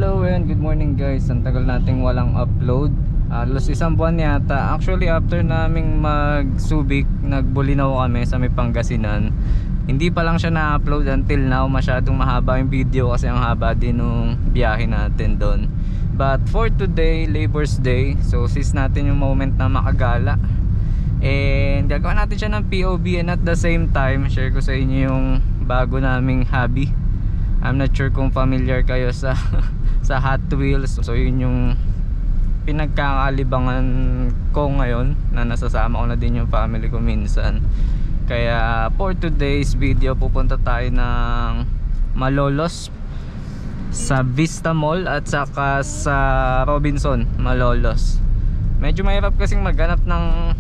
Hello and good morning guys. Ang tagal nating walang upload. Halos isang buwan yata. Actually after naming mag-Subic, nagbulinaw kami sa may Pangasinan. Hindi pa lang siya na-upload until now. Masyadong mahaba yung video kasi ang haba din nung biyahe natin doon. But for today, Labor's Day, so sis natin yung moment na makagala. And gagawa natin siya ng POV, and at the same time share ko sa inyo yung bago naming hobby. I'm not sure kung familiar kayo sa sa Hot Wheels. So yun yung pinagkakalibangan ko ngayon, na nasasama ko na din yung family ko minsan. Kaya for today's video, pupunta tayo ng Malolos, sa Vista Mall at saka sa Robinson Malolos. Medyo mahirap kasing maghanap ng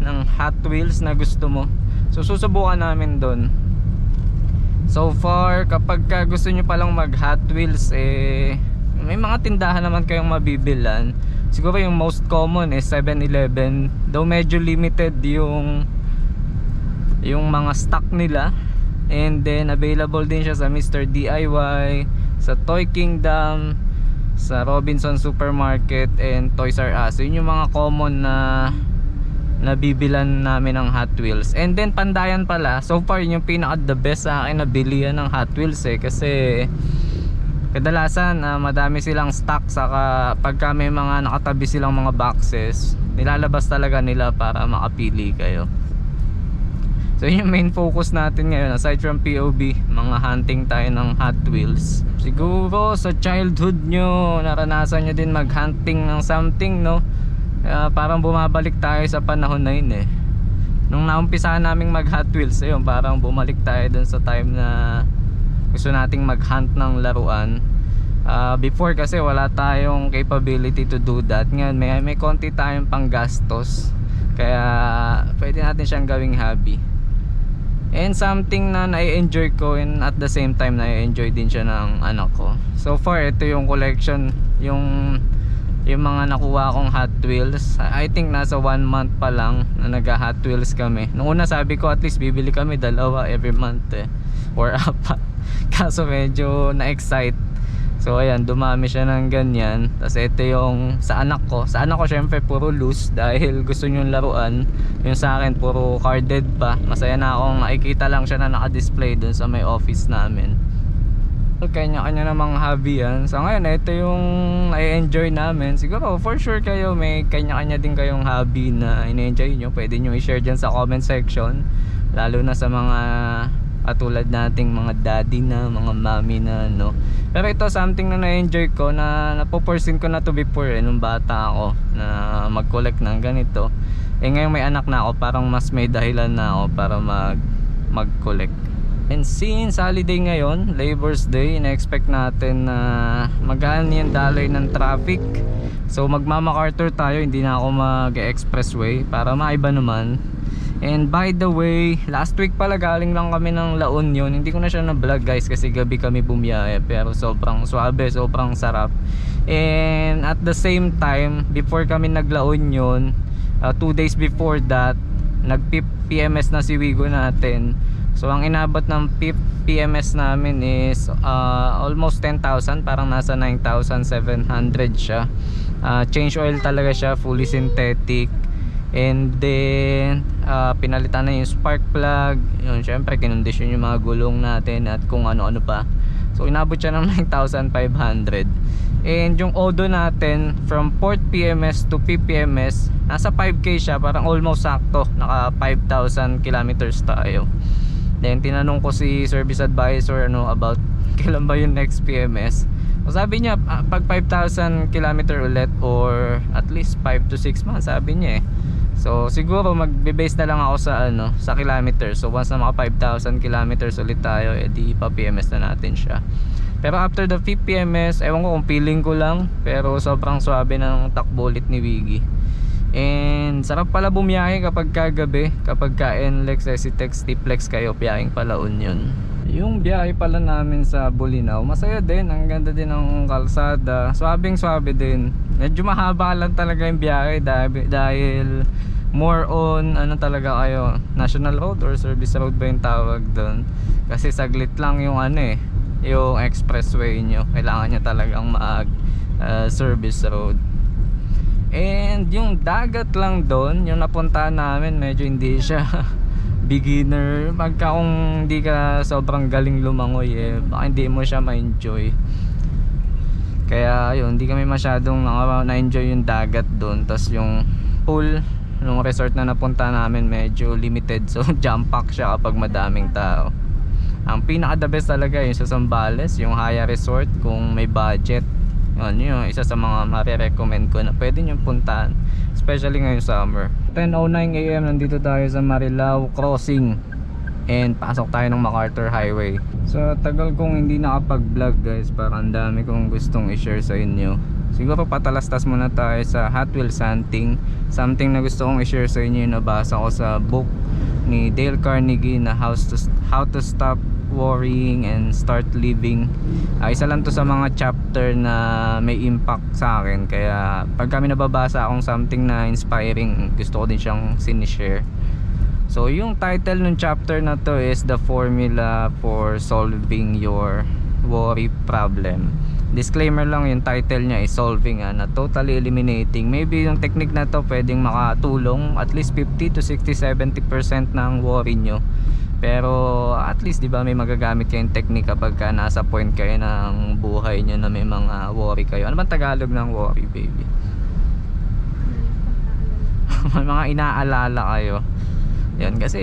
ng Hot Wheels na gusto mo. So susubukan namin doon. So far, kapag gusto nyo palang mag Hot Wheels, may mga tindahan naman kayong mabibilan. Siguro yung most common is 7-Eleven. Though medyo limited yung mga stock nila. And then available din siya sa Mr. DIY, sa Toy Kingdom, sa Robinson Supermarket, and Toys R Us. So yun yung mga common na nabibilan namin ng Hot Wheels. And then Pandayan pala, so far yun yung pinaka the best sa akin na bilihan ng Hot Wheels kasi kadalasan madami silang stock, saka pagka may mga nakatabi silang mga boxes, nilalabas talaga nila para makapili kayo. So yun yung main focus natin ngayon. Aside from POV, mga hunting tayo ng Hot Wheels. Siguro sa childhood nyo, naranasan nyo din mag-hunting ng something, no? Parang bumabalik tayo sa panahon na yun nung naumpisahan naming mag Hot Wheels, ayun, parang bumalik tayo dun sa time na gusto nating mag-hunt ng laruan. Before kasi wala tayong capability to do that. Ngayon may konti tayong panggastos, kaya pwede natin siyang gawing hobby. And something na na-enjoy ko, and at the same time na-enjoy din siya ng anak ko. So far ito yung collection, yung mga nakuha kong Hot Wheels. I think nasa 1 month pa lang na nag-Hot Wheels kami. Noong una sabi ko at least bibili kami 2 every month or 4. Kaso medyo na-excite. So ayan, dumami siya ng ganyan. Tapos ito yung sa anak ko. Sa anak ko syempre puro loose dahil gusto nyo laruan. Yung sa akin puro carded pa. Masaya na akong nakikita lang siya na naka-display dun sa may office namin. Kanya-kanya namang hobby yan. So ngayon ito yung i-enjoy namin. Siguro for sure kayo may kanya-kanya din kayong hobby na in-enjoy nyo. Pwede nyo i-share dyan sa comment section. Lalo na sa mga katulad nating mga daddy na, mga mommy na Pero ito something na na-enjoy ko, na napoporsin ko na to before nung bata ako, na mag-collect ng ganito. Ngayon may anak na ako, parang mas may dahilan na ako para mag-collect. And since holiday ngayon, Labor's Day, na-expect natin na magaan yung daloy ng traffic. So magmamacarthur tayo, hindi na ako mag-expressway para maiba naman. And by the way, last week pala galing lang kami ng La Union. Hindi ko na siya na-vlog guys kasi gabi kami bumiyahe, pero sobrang suabe, sobrang sarap. And at the same time, before kami nag-La Union, 2 days before that, nag-PMS na si Wigo natin. So ang inabot ng PMS namin is almost 10,000, parang nasa 9,700 siya. Change oil talaga siya, fully synthetic. And then pinalitan na yung spark plug. Yun, syempre kinondisyon yung mga gulong natin at kung ano-ano pa. So inabot siya ng 9,500. And yung odo natin from 4th PMS to 5th PMS, nasa 5K siya, parang almost sakto. Naka 5,000 kilometers tayo. Then tinanong ko si service advisor about kailan ba yung next PMS. So sabi niya pag 5,000 kilometer ulit, or at least 5 to 6 months sabi niya So siguro magbe-base na lang ako sa sa kilometers. So once na maka 5,000 kilometers ulit tayo, edi pa PMS na natin siya. Pero after the 5th PMS, ewan ko kung feeling ko lang, pero sobrang swabe ng takbo ulit ni Wiggy. And sarap pala bumiyahe kapag kagabi, kapag NLEX, SCTEX, TPLEX kayo, biyaheng pala Union. Yung biyahe pala namin sa Bulinaw, masaya din, ang ganda din ng kalsada, swabing swabe din. Medyo mahaba lang talaga yung biyahe dahil more on talaga kayo, national road or service road ba yung tawag doon. Kasi saglit lang yung yung expressway nyo. Kailangan nyo talagang mag service road. And yung dagat lang doon, yung napuntahan namin, medyo hindi siya beginner. Pagka kung hindi ka sobrang galing lumangoy baka hindi mo siya ma-enjoy. Kaya yun, hindi kami masyadong na-enjoy yung dagat doon. Tas yung pool nung resort na napunta namin medyo limited, so jump pack siya kapag madaming tao. Ang pinaka the best talaga yung sa Zambales, yung Haya Resort kung may budget. Yun yung isa sa mga marirecommend ko na pwede nyo puntahan, especially ngayong summer. 10:09 AM nandito tayo sa Marilao Crossing and pasok tayo ng MacArthur Highway. So tagal kong hindi nakapag-vlog guys, parang ang dami kong gustong i-share sa inyo. Siguro patalastas muna tayo sa Hot Wheels hunting. Something na gusto kong i-share sa inyo yung nabasa ko sa book ni Dale Carnegie na How to Stop Worrying and Start Living. Isa lang to sa mga chapter na may impact sa akin, kaya pag kami nababasa akong something na inspiring, gusto ko din siyang sinishare. So yung title ng chapter na to is The Formula for Solving Your Worry Problem. Disclaimer lang, yung title niya is solving, na totally eliminating. Maybe yung technique na to pwedeng makatulong at least 50 to 60-70% ng worry nyo. Pero at least 'di ba may magagamit kayong technique kapag nasa point kayo ng buhay nyo na may mga worry kayo. Ano bang Tagalog ng worry, baby? May mga inaalala kayo. Yan kasi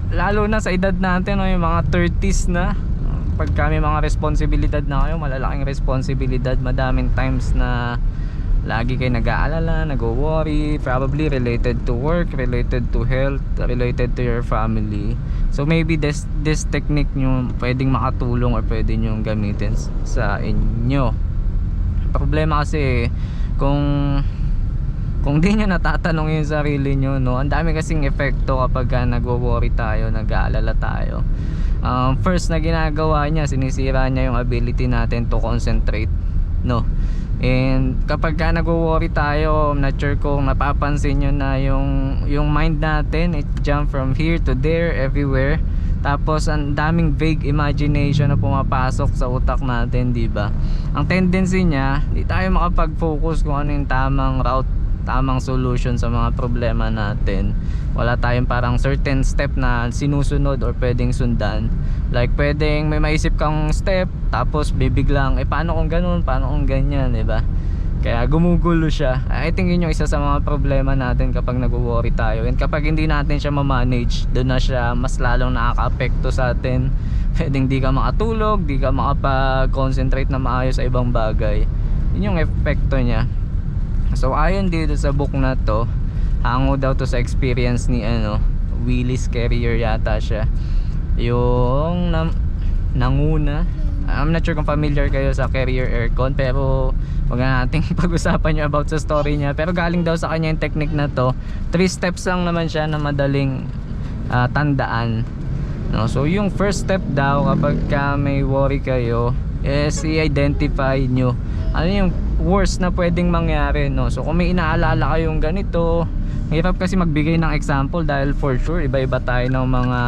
lalo na sa edad natin, yung mga 30s na, pagka may mga responsibilidad na kayo, malalaking responsibilidad, madaming times na lagi kayo nag-aalala, nag-worry, probably related to work, related to health, related to your family. So maybe this technique nyo pwedeng makatulong or pwede nyo gamitin sa inyo. Problema kasi kung di nyo natatanong yung sarili nyo, ang dami kasing epekto kapag nag-worry tayo, nag-aalala tayo. First na ginagawa niya, sinisira niya yung ability natin to concentrate, and kapag nag-worry tayo, I'm not sure kung napapansin nyo na yung mind natin, it jump from here to there, everywhere. Tapos ang daming vague imagination na pumapasok sa utak natin, diba? Ang tendency niya, di tayo makapag-focus kung ano yung tamang route, tamang solution sa mga problema natin. Wala tayong parang certain step na sinusunod or pwedeng sundan. Like pwedeng may maisip kang step, tapos bibiglang paano kung ganun, paano kung ganyan, diba? Kaya gumugulo siya. I think yun yung isa sa mga problema natin kapag nag-worry tayo. And kapag hindi natin siya ma-manage, doon na siya mas lalong nakaka-apekto sa atin. Pwedeng di ka makatulog, di ka makapag-concentrate na maayos sa ibang bagay. Yun yung epekto niya. So ayon dito sa book na to, hango daw to sa experience ni Willis Carrier yata siya, yung nanguna. I'm not sure kung familiar kayo sa Carrier Aircon, pero wag na nating pag-usapan nyo about sa story niya. Pero galing daw sa kanya yung technique na to. 3 steps lang naman siya na madaling tandaan, So yung first step daw kapag may worry kayo is i-identify nyo ano yung worst na pwedeng mangyari, So kung may inaalala kayong ganito, hirap kasi magbigay ng example dahil for sure iba-iba tayo ng mga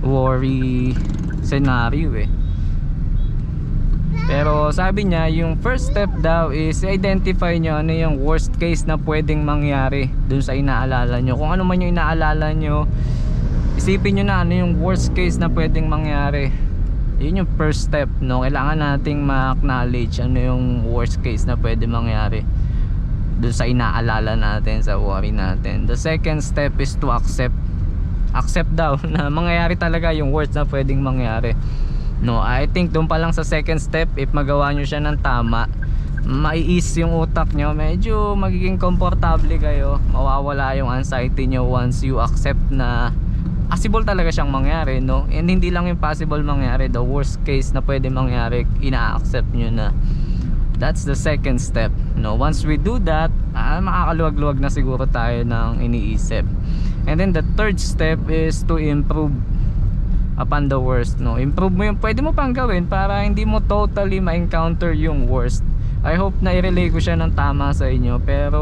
worry scenario Pero sabi niya, yung first step daw is identify nyo ano yung worst case na pwedeng mangyari dun sa inaalala nyo. Kung ano man yung inaalala nyo, isipin nyo na ano yung worst case na pwedeng mangyari. Yun yung first step, Kailangan nating ma-acknowledge ano yung worst case na pwede mangyari dun sa inaalala natin, sa worry natin. The second step is to accept daw na mangyayari talaga yung worst na pwedeng mangyari. I think doon pa lang sa second step, if magawa nyo siya ng tama, mai-ease yung utak nyo, medyo magiging komportable kayo, mawawala yung anxiety nyo once you accept na possible talaga siyang mangyari, And hindi lang yung possible mangyari, the worst case na pwede mangyari, ina-accept nyo na. That's the second step, Once we do that, makakaluwag-luwag na siguro tayo ng iniisip. And then the third step is to improve upon the worst, Improve mo yung pwede mo pang gawin para hindi mo totally ma-encounter yung worst. I hope na i-relay ko siya ng tama sa inyo, pero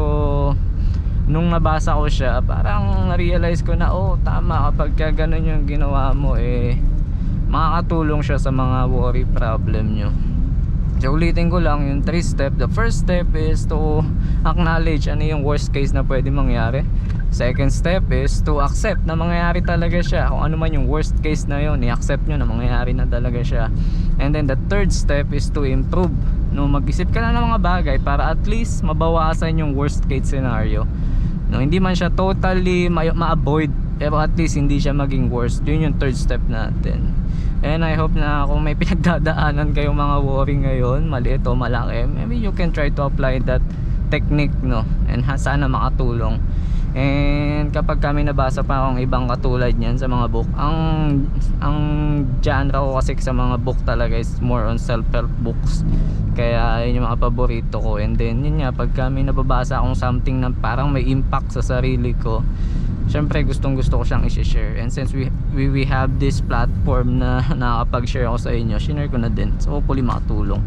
nung nabasa ko siya, parang na-realize ko na tama, kapag ganun yung ginawa mo, makakatulong siya sa mga worry problem nyo. So ulitin ko lang yung 3 step. The first step is to acknowledge ano yung worst case na pwede mangyari. Second step is to accept na mangyayari talaga siya. Kung ano man yung worst case na yun, i-accept nyo na mangyayari na talaga siya. And then the third step is to improve. No, mag-isip ka na ng mga bagay para at least mabawasan yung worst case scenario. No, hindi man siya totally ma-avoid, pero at least hindi siya maging worst. Yun yung third step natin. And I hope na kung may pinagdadaanan kayong mga worry ngayon, maliit o malaki, maybe you can try to apply that technique, no? And sana makatulong. And kapag kami nabasa pa akong ibang katulad niyan sa mga book, ang genre ko kasi sa mga book talaga is more on self-help books. Kaya yun yung mga paborito ko. And then yun nga, pag kami nababasa akong something na parang may impact sa sarili ko, syempre gustong gusto ko siyang i-share. And since we have this platform na nakakapag-share ako sa inyo, share ko na din. So hopefully makatulong.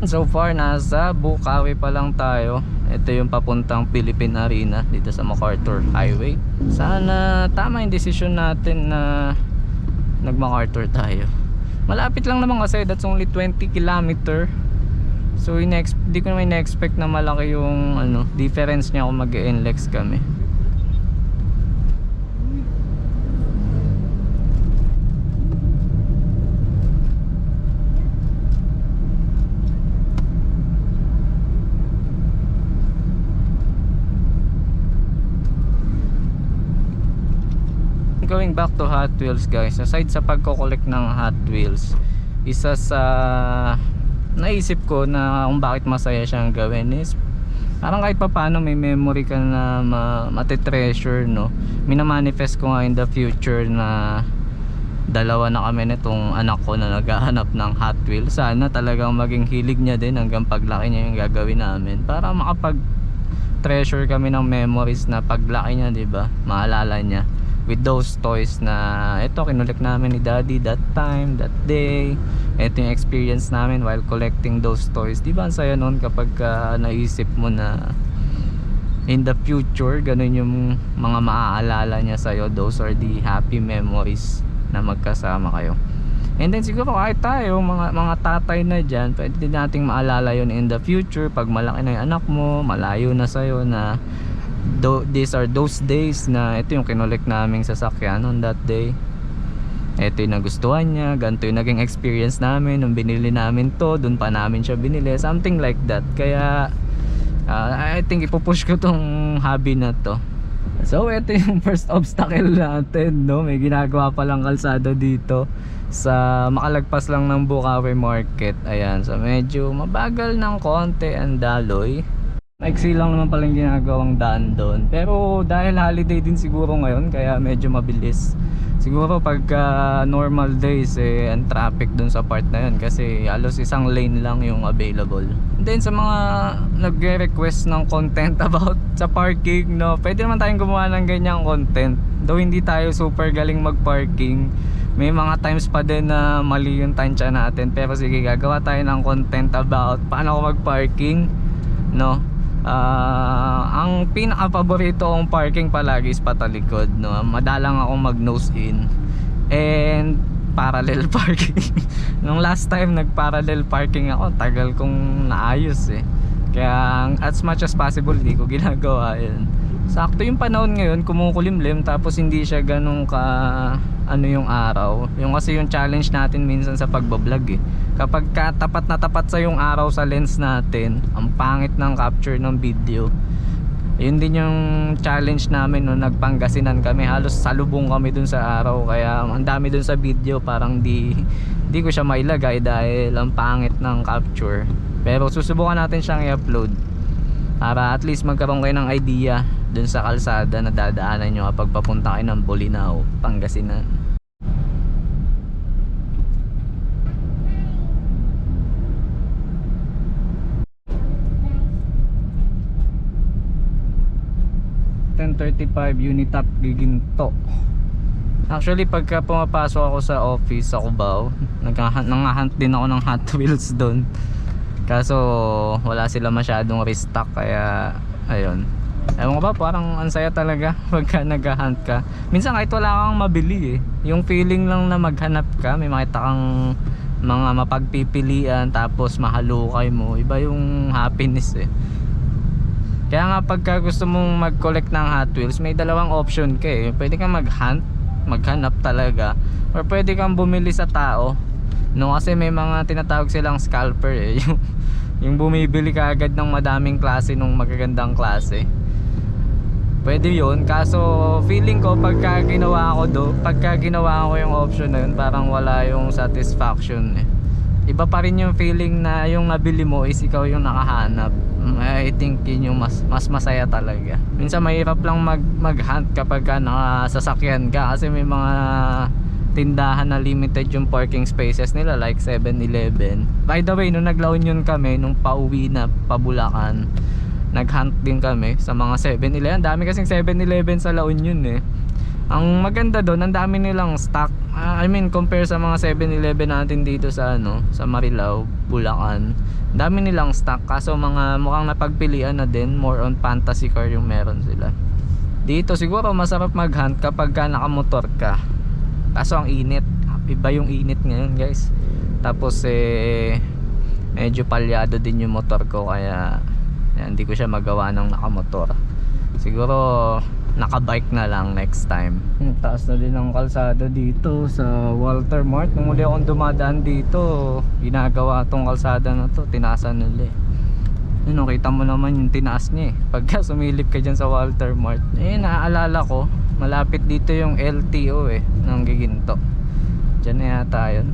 So far nasa Bukawi pa lang tayo. Ito yung papuntang Philippine Arena dito sa MacArthur Highway. Sana tama yung decision natin na nag-MacArthur tayo. Malapit lang naman kasi, that's only 20 kilometer. So di ko naman na-expect na malaki yung difference niya kung mag-NLEX kami. Going back to Hot Wheels guys, aside sa pagko-collect ng Hot Wheels, isa sa naisip ko na kung bakit masaya siyang gawin is parang kahit pa paano may memory ka na mati-treasure, no? Minamanifest ko nga in the future na dalawa na kami nitong anak ko na naghahanap ng Hot Wheels. Sana talagang maging hilig niya din hanggang paglaki niya yung gagawin namin para makapag-treasure kami ng memories na paglaki niya, diba? Maalala niya with those toys na ito kinulik namin ni Daddy that time, that day. Ito yung experience namin while collecting those toys. Diba ang saya nun kapag naisip mo na in the future ganun yung mga maaalala niya sa'yo. Those are the happy memories na magkasama kayo. And then siguro kahit tayo mga tatay na dyan, pwede din nating maalala yun in the future pag malaki na yung anak mo, malayo na sa'yo, na these are those days na ito yung kinolect naming sasakyan on that day. Ito yung nagustuhan niya, ganito yung naging experience namin nung binili namin to, dun pa namin siya binili, something like that. Kaya I think ipupush ko tong hobby na to. So ito yung first obstacle natin, no? May ginagawa palang kalsada dito sa makalagpas lang ng Bukawi Market. Ayan, so medyo mabagal ng konti ang daloy. Maiksi lang naman palang ginagawang daan doon. Pero dahil holiday din siguro ngayon, kaya medyo mabilis. Siguro pagka normal days ang traffic doon sa part na yun, kasi halos isang lane lang yung available. And then sa mga nagre-request ng content about sa parking, no, pwede naman tayong gumawa ng ganyang content. Though hindi tayo super galing mag-parking, may mga times pa din na mali yung tansya natin. Pero sige, gagawa tayo ng content about paano ako mag-parking, no. Ang pinaka-paborito kong parking palagi is patalikod, no? Madalang ako mag nose in and parallel parking. Nung last time nag-parallel parking ako, tagal kong naayos kaya as much as possible hindi ko ginagawa yun. Sakto yung panahon ngayon, kumukulimlim, tapos hindi siya ganun ka yung araw. Yung kasi yung challenge natin minsan sa pagbablog kapag tapat na tapat sa yung araw sa lens natin, ang pangit ng capture ng video. Yun din yung challenge namin nung nagpangasinan kami, halos salubong kami dun sa araw, kaya ang dami dun sa video parang di ko siya mailagay dahil ang pangit ng capture. Pero susubukan natin siyang i-upload para at least magkaroon kayo ng idea dun sa kalsada na dadaanan nyo kapag papunta kayo ng Bolinao, Pangasinan. Unitap Giginto. Actually pagka pumapasok ako sa office sa Cubao, nanghahunt din ako ng Hot Wheels doon. Kaso wala sila masyadong restock, kaya ayun, Ewan ko ba, parang ang saya talaga pagka nag-hunt ka. Minsan kahit wala kang mabili yung feeling lang na maghanap ka, may makita kang mga mapagpipilian tapos mahalukay mo, iba yung happiness Kaya nga pagka gusto mong mag-collect ng Hot Wheels, may dalawang option ka pwede kang maghanap talaga, or pwede kang bumili sa tao, no? Kasi may mga tinatawag silang scalper yung bumibili ka agad ng madaming klase nung magagandang klase. Pwede yun, kaso feeling ko pagka ginawa ko yung option na yun, parang wala yung satisfaction Iba pa rin yung feeling na yung nabili mo is ikaw yung nakahanap. I think yun yung mas masaya talaga. Minsan mahirap lang mag-hunt kapag nakasasakyan ka, kasi may mga tindahan na limited yung parking spaces nila, like 7-Eleven. By the way, nung nag-La Union kami, nung pauwi na pabulakan, nag-hunt din kami sa mga 7-Eleven. Dami kasing 7-Eleven sa La Union Ang maganda doon, ang dami nilang stock. I mean, compare sa mga 7-Eleven natin dito sa sa Marilao, Bulacan. Dami nilang stock, kaso mga mukhang napagpilian na din, more on fantasy car yung meron sila. Dito siguro masarap mag-hunt kapag nakamotor ka. Kaso ang init, iba yung init ngayon, guys. Tapos medyo palyado din yung motor ko, kaya hindi ko siya magawa ng nakamotor. Siguro nakabike na lang next time. Taas na din ang kalsada dito sa Walter Mart. Nung muli akong dumadaan dito, ginagawa tong kalsada na to, tinaasan nila kita mo naman yung tinaas niya pagka sumilip ka dyan sa Walter Mart. Naaalala ko, malapit dito yung LTO ng Giginto. Dyan na yata yun,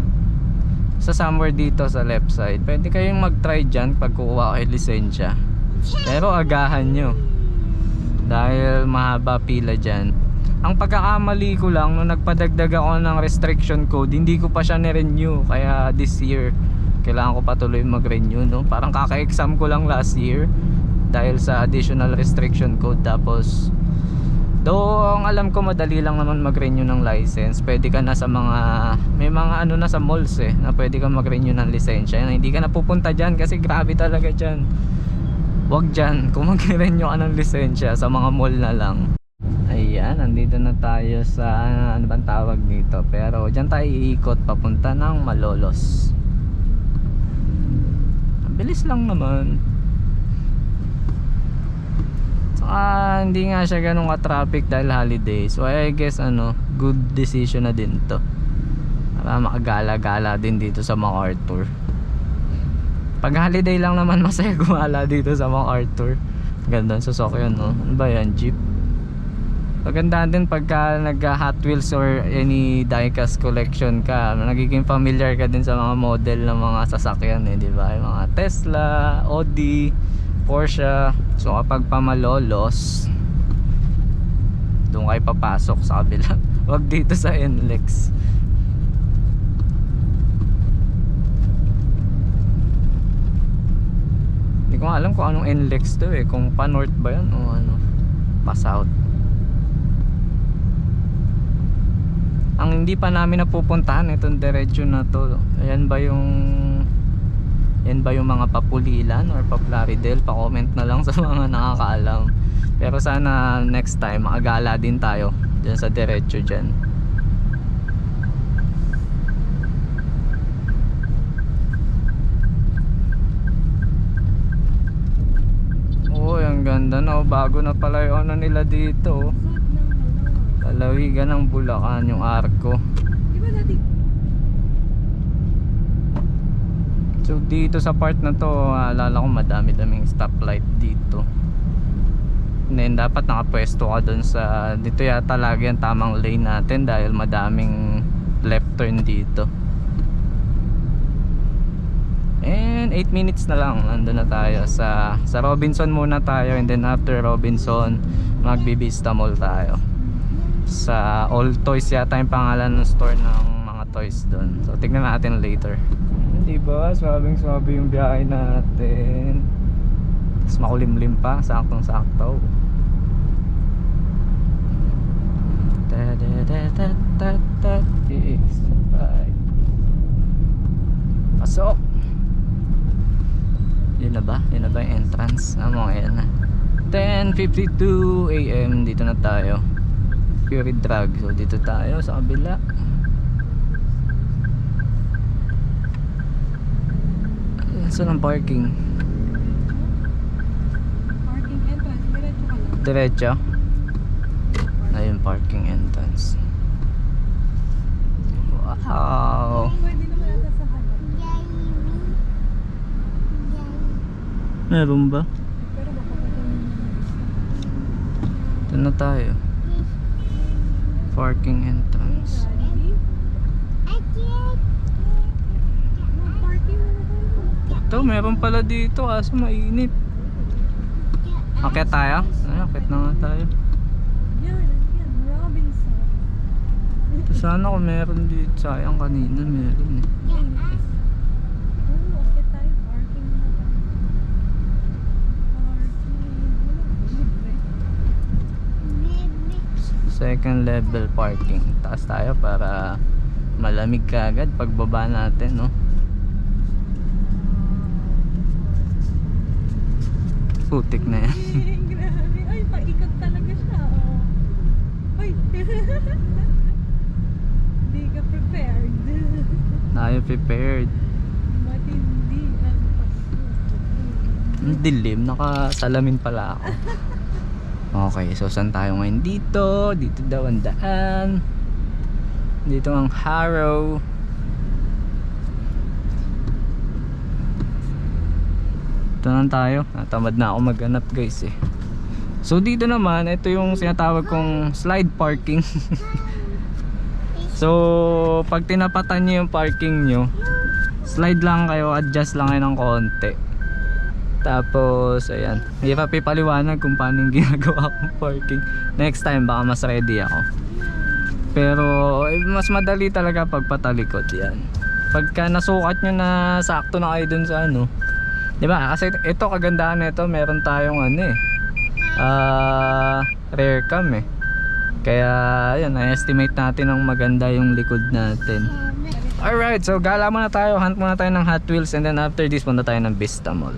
sa somewhere dito sa left side. Pwede kayong mag-try dyan pag kukuha kayo lisensya, pero agahan nyo dahil mahaba pila dyan. Ang pagkakamali ko lang, nung nagpadagdag ako ng restriction code, hindi ko pa siya ni-renew, kaya this year kailangan ko pa tuloy mag-renew, no? Parang kaka-exam ko lang last year dahil sa additional restriction code. Tapos though ang alam ko madali lang naman mag-renew ng license, pwede ka na sa mga, may mga na sa malls na pwede ka mag-renew ng lisensya, na hindi ka na pupunta dyan kasi grabe talaga dyan. Wag dyan, kung mag-renew ka ng lisensya, sa mga mall na lang. Ayan, nandito na tayo sa ano bang tawag dito, pero dyan tayo iikot papunta ng Malolos. Ang bilis lang naman. Saka hindi nga siya ganun ka-traffic dahil holiday, so I guess good decision na din to para makagala-gala din dito sa MacArthur. Pag holiday lang naman, masaya gumala dito sa MacArthur. Ganda sa sasakyan, no? Ano ba yan? Jeep? Maganda din pagka nag-Hot Wheels or any diecast collection ka, nagiging familiar ka din sa mga model ng mga sasakyan di ba? Yung mga Tesla, Audi, Porsche. So kapag pamalolos, doon kayo papasok sa kabila. Wag dito sa NLEX. Hindi ko alam kung anong NLEX to kung pa north ba yan o pa south. Ang hindi pa namin napupuntahan itong diretso na to, yan ba yung mga Papulilan or Paplaridel? Pa-comment na lang sa mga nakakaalam. Pero sana next time makagala din tayo dyan sa diretso dyan. Uy, ang ganda na bago na pala yung nila dito. Lalawigan ng Bulacan, yung Arco. So dito sa part na to, alala ko madami-daming stoplight dito. And then dapat nakapwesto ka dun sa, dito yata lagi ang tamang lane natin dahil madaming left turn dito. And 8 minutes na lang nandun na tayo sa Robinson muna tayo, and then after Robinson magbi-Vista Mall tayo. Sa All Toys yata yung pangalan ng store ng mga toys doon. So tignan natin later. Diba? Swabing-swabe yung biyahe natin. Tapos makulimlim pa, saktong-sakto. Pasok. Yun na ba? Yun na ba yung entrance? Yan na. 10:52 AM, dito na tayo. Fury Drag. So dito tayo sa kabila. Saan ang parking? Parking entrance, diretso ka lang. Diretso. Ayun, parking entrance. Wow. Pwede naman ata sa kanan. Meron ba? Pero baka pwede. Ito na tayo. Parking entrance. Parking Ito, meron pala dito kaso mainit. Akit tayo? Ay, akit na nga tayo. Yan, Robinson. Ito sana kung meron dito. Sayang kanina meron eh. Oh, okay tayo. Parking na tayo. Parking. Second level parking. Taas tayo para malamig kaagad pagbaba natin, no? Putik na yan. Grabe. Ay, paikot talaga siya. Oh. Ay. Hindi ka prepared. Tayo prepared. Matindi ang pag-ikot. Ang dilim, nakasalamin pala ako. Okay, so saan tayo ngayon? Dito daw ang daan. Dito ang Harrow. Ito na tayo. Natamad na ako maghanap guys eh. So dito naman, ito yung sinatawag kong slide parking. So pag tinapatan nyo yung parking nyo, slide lang kayo, adjust lang kayo ng konti. Tapos ayan, hirap ipaliwanag kung paano yung ginagawa kong parking. Next time baka mas ready ako. Pero mas madali talaga pag patalikod yan. Pagka nasukat nyo na sakto na kayo dun sa ano, diba? Kasi ito kagandahan nito, meron tayong ano eh, rear cam eh. Kaya ayan, na-estimate natin ng maganda yung likod natin. Alright, so gala muna tayo, hunt muna tayo ng Hot Wheels, and then after this punta tayo ng Vista Mall.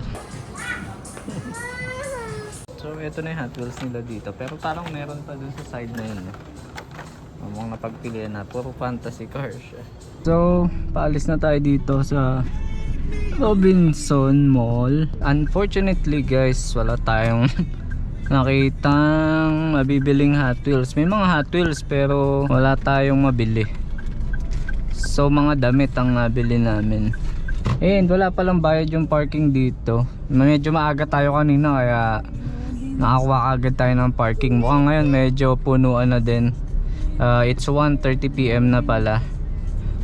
So ito na yung Hot Wheels nila dito, pero parang meron pa dun sa side na yun eh. Mukhang napagpilian na, puro fantasy cars siya. So paalis na tayo dito sa Robinson Mall. Unfortunately guys, wala tayong nakitang mabibiling Hot Wheels. May mga Hot Wheels pero wala tayong mabili. So mga damit ang nabili namin. And wala palang bayad yung parking dito. Medyo maaga tayo kanina kaya nakakuha agad tayo ng parking. Mukhang ngayon medyo punuan na din. It's 1:30 PM na pala.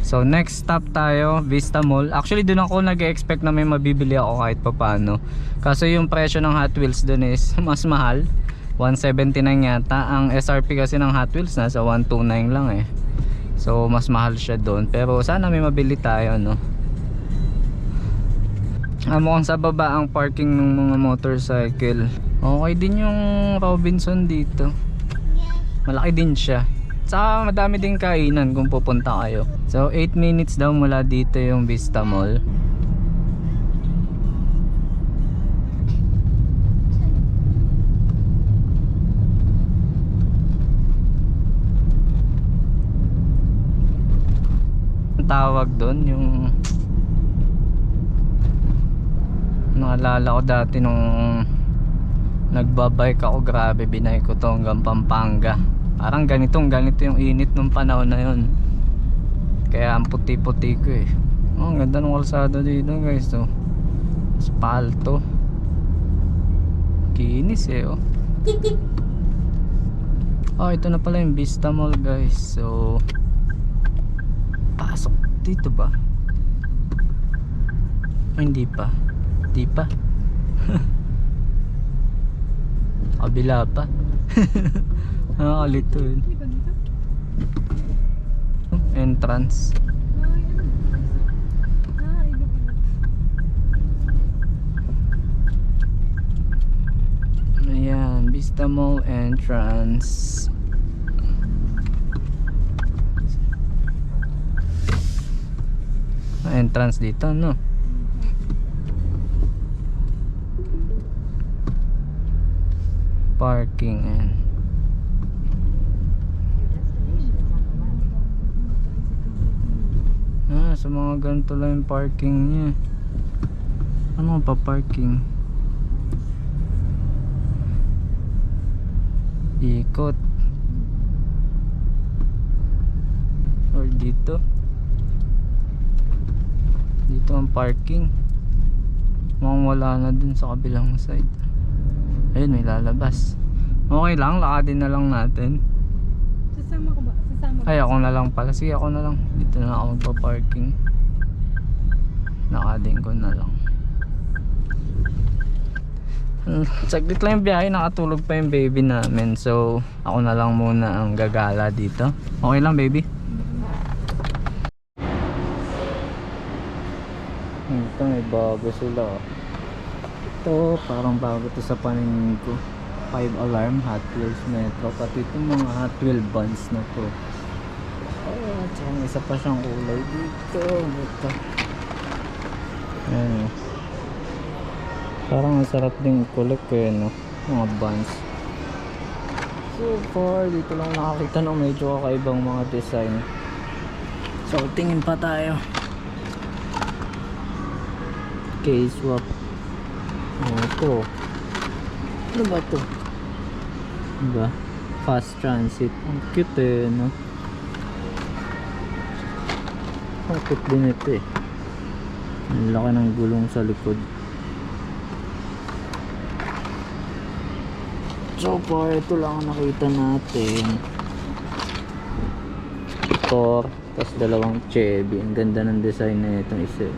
So next stop tayo, Vista Mall. Actually doon ako nag-expect na may mabibili ako kahit papano. Kaso yung presyo ng Hot Wheels doon is mas mahal, 179 yata. Ang SRP kasi ng Hot Wheels nasa 129 lang eh. So mas mahal siya doon. Pero sana may mabili tayo, no? Mukhang sa baba ang parking ng mga motorcycle. Okay din yung Robinson dito. Malaki din siya. Saka madami din kainan kung pupunta kayo. So 8 minutes daw mula dito yung Vista Mall. Ang tawag doon yung naalala ko dati nung nagbabike ako, grabe binay ko to hanggang Pampanga. Parang ganito yung init nung panahon na yun. Kaya ang puti-puti ko eh. Oh, ang ganda ng kalsada dito guys, to. Asfalto. Kinis eh, oh. Oh, ito na pala yung Vista Mall guys. So pasok dito ba? Oh, hindi pa. Hindi pa. Kabila pa. Nakakalito yun. Di ba dito? Entrance. Ay, ano? Iba pala. Ayan, Vista Mall entrance. Entrance dito, no? parking. Ayan. Sa mga ganito lang yung parking niya. Ano pa parking? Ikot. Or dito. Dito ang parking. Mukhang wala na dun sa kabilang side. Ayun, may lalabas. Okay lang, lakadin na lang natin. Sasama ko ba? Sasama ko. Ay, ako na lang pala. Sige, ako na lang. Dito na ako magpa-parking. Nakadin ko na lang. Saglit lang yung biyahe, nakatulog pa yung baby namin. So, ako na lang muna ang gagala dito. Okay lang, baby? Ito, may bago sila. Ito, parang bago to sa paningin ko. 5 alarm, Hot Wheels Metro. Pati itong mga Hot Wheels buns na to. Oh, at saka may isa pa siyang kulay dito. Ito. Ayan. Parang ang sarap din collect eh, no? Mga buns. So far, dito lang nakakita ng medyo kakaibang mga design. So, tingin pa tayo. K-swap. Ito. Ano ba ito? Diba? Fast transit. Ang cute eh, no? Ang cute din ito eh. Ang laki ng gulong sa likod. So far, ito lang ang nakita natin. Thor, tapos dalawang Chevy. Ang ganda ng design na itong isa.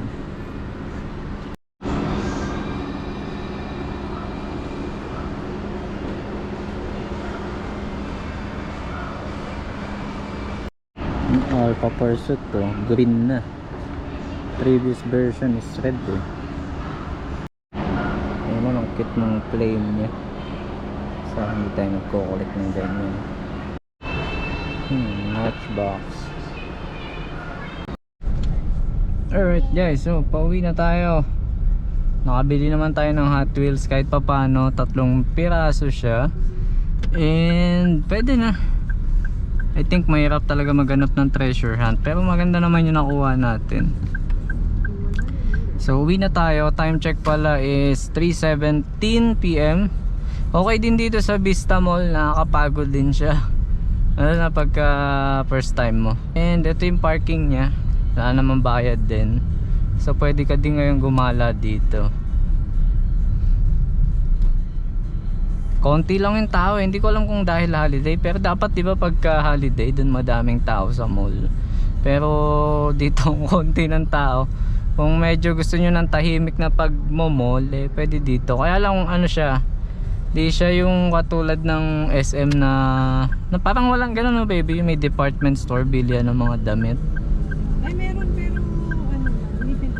Alpha Pursuit to, green na. Previous version is red eh. Ayun ang cute ng flame niya. So hindi tayo nagko-collect ng ganyan. Matchbox. Alright guys, so pauwi na tayo. Nakabili naman tayo ng Hot Wheels kahit papano, 3 piraso siya. And pwede na. I think mahirap talaga maghanap ng treasure hunt, pero maganda naman yung nakuha natin. So uwi na tayo. Time check pala is 3:17 PM. Okay din dito sa Vista Mall, nakakapagod din siya. Ano na pagka first time mo. And ito yung parking niya, wala naman bayad din. So pwede ka din ngayon gumala dito. Konti lang yung tao, hindi ko alam kung dahil holiday, pero dapat 'di ba pagka holiday doon madaming tao sa mall. Pero dito konti ng tao. Kung medyo gusto niyo ng tahimik na pag-mall, eh pwede dito. Kaya lang ano siya, di siya yung katulad ng SM na parang walang ganun no baby, yung may department store, bilya ng mga damit. Ay, meron pero ano, limited.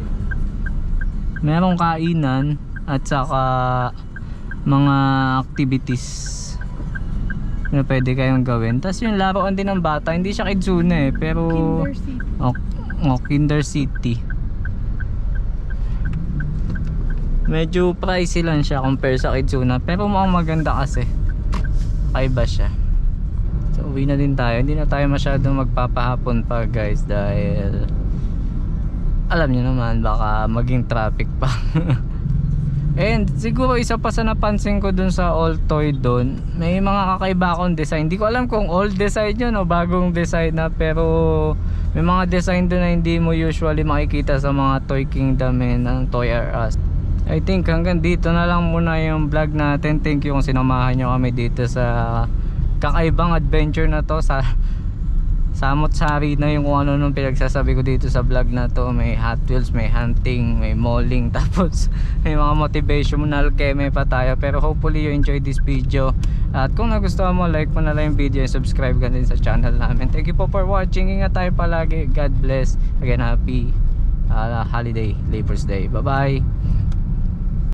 Merong kainan at saka mga activities na pwede kayong gawin. Tapos yung laruan din ng bata, hindi siya Kitsune eh, pero Kinder City. Kinder City. Medyo pricey lang siya compare sa Kitsuna, pero mukhang maganda kasi. Kaiba siya. So uwi na din tayo. Hindi na tayo masyadong magpapahapon pa guys, dahil alam niyo naman baka maging traffic pa. And siguro isa pa sa napansin ko dun sa old toy dun, may mga kakaiba akong design. Hindi ko alam kung old design yun o bagong design na, pero may mga design dun na hindi mo usually makikita sa mga Toy Kingdom and ng Toy R Us. I think hanggang dito na lang muna yung vlog natin. Thank you kung sinamahan nyo kami dito sa kakaibang adventure na to. Sa samot-sari na yung kung ano nung pinagsasabi ko dito sa vlog na to. May Hot Wheels, may hunting, may mauling, tapos may mga motivational keme pa tayo. Pero hopefully you enjoyed this video. At kung nagustuhan mo, like mo na lang yung video and subscribe ka din sa channel namin. Thank you po for watching. Ingat tayo palagi. God bless. Again, happy holiday, Labor Day. Bye bye.